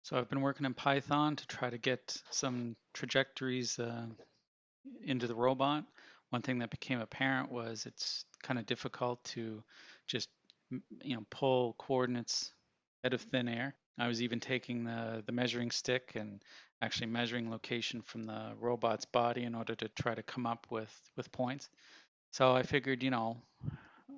So I've been working in Python to try to get some trajectories into the robot. One thing that became apparent was it's kind of difficult to just pull coordinates out of thin air. I was even taking the measuring stick and actually measuring location from the robot's body in order to try to come up with points. So I figured,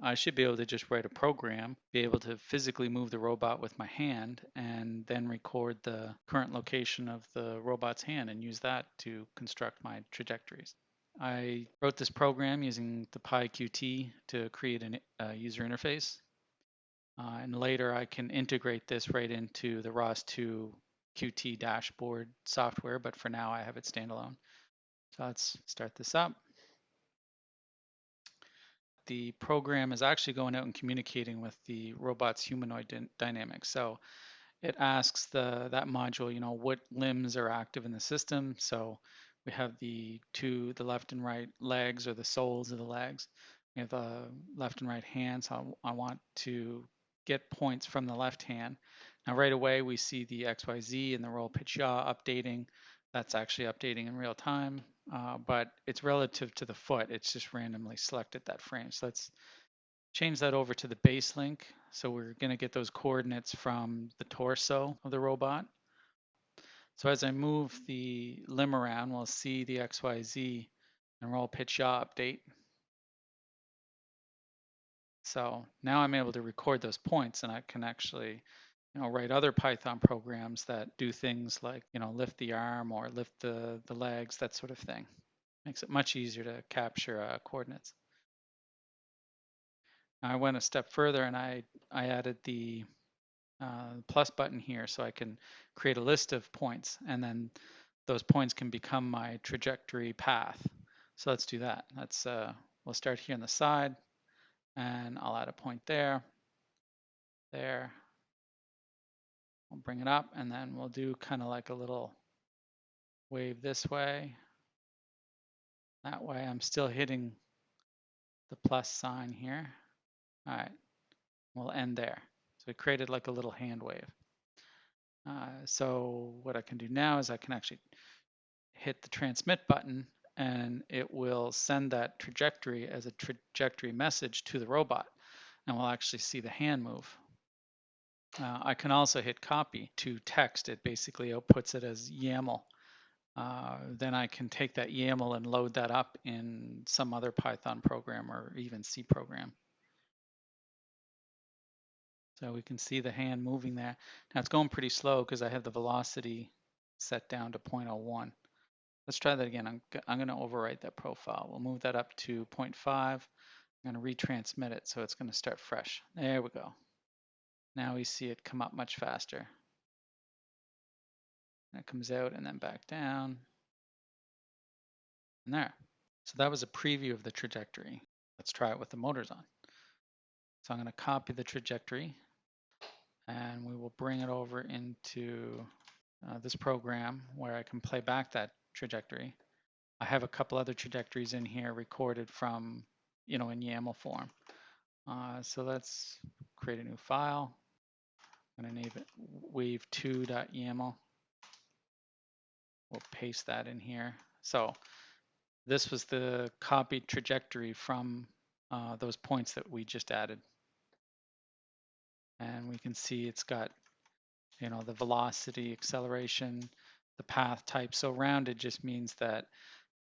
I should be able to just write a program, be able to physically move the robot with my hand, and then record the current location of the robot's hand and use that to construct my trajectories. I wrote this program using the PyQt to create a user interface. And later I can integrate this right into the Ros2 Qt dashboard software, but for now I have it standalone. So let's start this up. The program is actually going out and communicating with the robot's humanoid dynamics. So it asks that module, what limbs are active in the system. So we have the left and right legs, or the soles of the legs. We have the left and right hands. So I want to get points from the left hand. Now right away we see the XYZ and the roll pitch yaw updating. That's actually updating in real time, but it's relative to the foot. It's just randomly selected that frame. So let's change that over to the base link. So we're going to get those coordinates from the torso of the robot. So as I move the limb around, we'll see the XYZ and roll pitch yaw update. So now I'm able to record those points, and I can actually write other Python programs that do things like lift the arm or lift the legs, that sort of thing. Makes it much easier to capture coordinates. Now I went a step further and I added the plus button here so I can create a list of points, and then those points can become my trajectory path. So let's do that. We'll start here on the side, and I'll add a point there. We'll bring it up, and then we'll do kind of like a little wave this way. That way I'm still hitting the plus sign here. All right, we'll end there. So we created like a little hand wave. So what I can do now is I can actually hit the transmit button, and it will send that trajectory as a trajectory message to the robot, and we'll actually see the hand move. I can also hit copy to text. It basically outputs it as YAML. Then I can take that YAML and load that up in some other Python program or even C program. So we can see the hand moving there. Now it's going pretty slow because I have the velocity set down to 0.01. Let's try that again. I'm going to overwrite that profile. We'll move that up to 0.5. I'm going to retransmit it, so it's going to start fresh. There we go. Now we see it come up much faster. And it comes out and then back down. And there. So that was a preview of the trajectory. Let's try it with the motors on. So I'm going to copy the trajectory, and we will bring it over into this program where I can play back that trajectory. I have a couple other trajectories in here recorded from, in YAML form. So let's create a new file. I'm going to name it wave2.yaml. We'll paste that in here. So this was the copied trajectory from those points that we just added. And we can see it's got, the velocity, acceleration, the path type. So rounded just means that,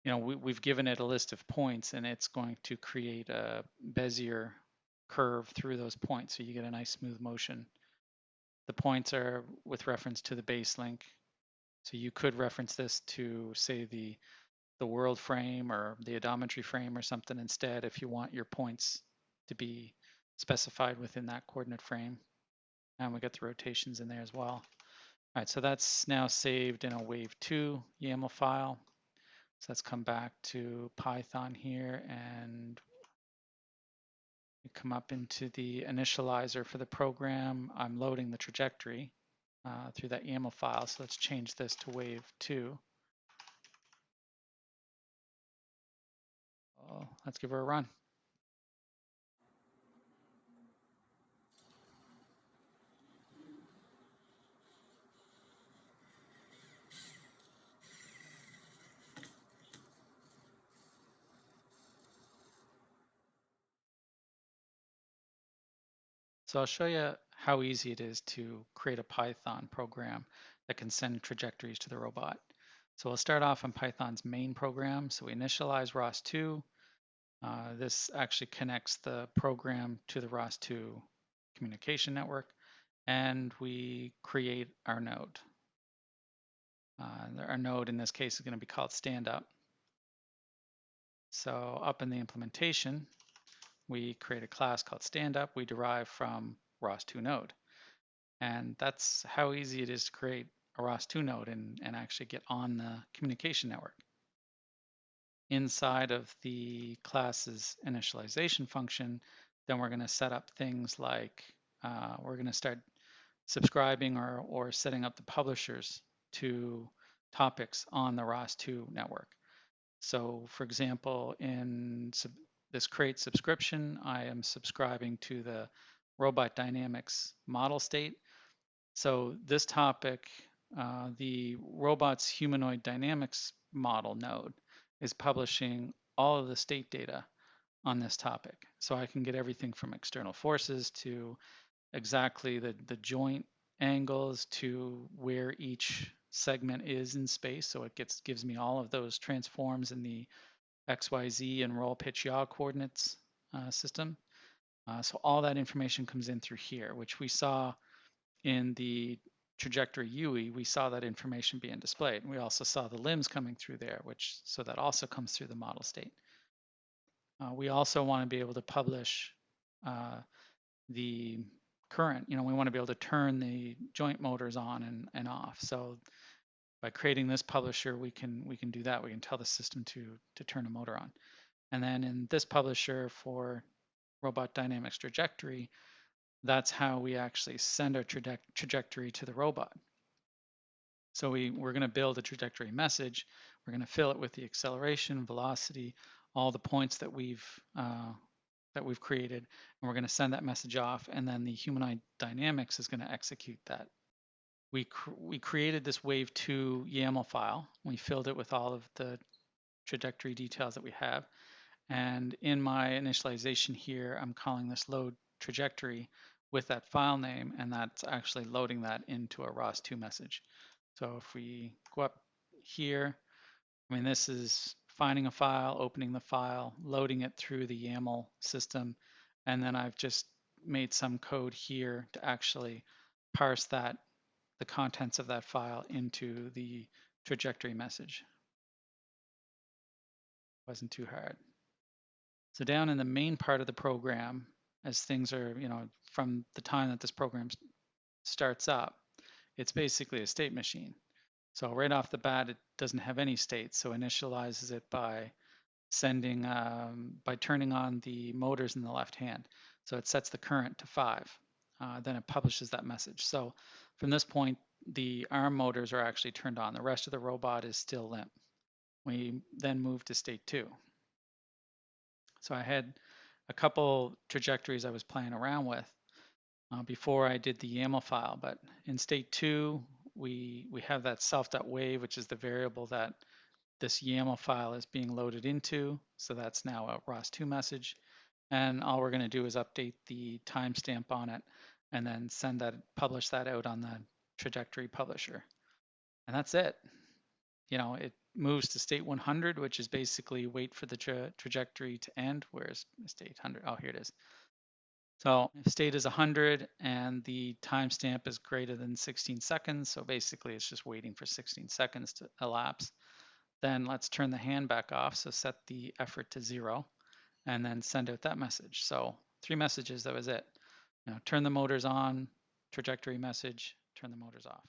we've given it a list of points, and it's going to create a Bezier curve through those points. So you get a nice smooth motion. The points are with reference to the base link. So you could reference this to, say, the world frame or the odometry frame or something instead if you want your points to be specified within that coordinate frame. And we got the rotations in there as well. All right, so that's now saved in a wave2 YAML file. So let's come back to Python here, and we come up into the initializer for the program. I'm loading the trajectory through that YAML file. So let's change this to wave2. Let's give her a run. So I'll show you how easy it is to create a Python program that can send trajectories to the robot. So we'll start off on Python's main program. So we initialize Ros2. This actually connects the program to the Ros2 communication network, and we create our node. Our node in this case is going to be called standup. So up in the implementation, we create a class called standup we derive from Ros2 node. And that's how easy it is to create a Ros2 node and actually get on the communication network. Inside of the class's initialization function, then we're going to set up things like we're going to start subscribing or setting up the publishers to topics on the Ros2 network. So for example, in this create subscription, I am subscribing to the robot dynamics model state. So this topic, the robots humanoid dynamics model node is publishing all of the state data on this topic. So I can get everything from external forces to exactly the joint angles to where each segment is in space. So it gives me all of those transforms in the XYZ and roll pitch yaw coordinates system. So all that information comes in through here, which we saw in the trajectory UE, we saw that information being displayed. We also saw the limbs coming through there, so that also comes through the model state. We also want to be able to publish the current, we want to be able to turn the joint motors on and off. So by creating this publisher, we can do that. We can tell the system to turn a motor on. And then in this publisher for robot dynamics trajectory, that's how we actually send our trajectory to the robot. So we're going to build a trajectory message. We're going to fill it with the acceleration, velocity, all the points that we've created, and we're going to send that message off. And then the humanoid dynamics is going to execute that. We created this wave 2 YAML file. We filled it with all of the trajectory details that we have. And in my initialization here, I'm calling this load trajectory with that file name, and that's actually loading that into a ROS2 message. So if we go up here, this is finding a file, opening the file, loading it through the YAML system, and then I've just made some code here to actually parse the contents of that file into the trajectory message. Wasn't too hard. So down in the main part of the program, as things are, from the time that this program starts up, it's basically a state machine. So right off the bat, it doesn't have any state, so initializes it by by turning on the motors in the left hand. So it sets the current to 5. Then it publishes that message. So from this point, the arm motors are actually turned on. The rest of the robot is still limp. We then move to state 2. So I had a couple trajectories I was playing around with before I did the YAML file. But in state 2, we have that self.wave, which is the variable that this YAML file is being loaded into. So that's now a ROS2 message. And all we're going to do is update the timestamp on it and then publish that out on the trajectory publisher. And that's it. It moves to state 100, which is basically wait for the trajectory to end. Where's state 100? Oh, here it is. So if state is 100 and the timestamp is greater than 16 seconds, so basically it's just waiting for 16 seconds to elapse, then let's turn the hand back off. So set the effort to 0 and then send out that message. So 3 messages, that was it. Turn the motors on, trajectory message, turn the motors off.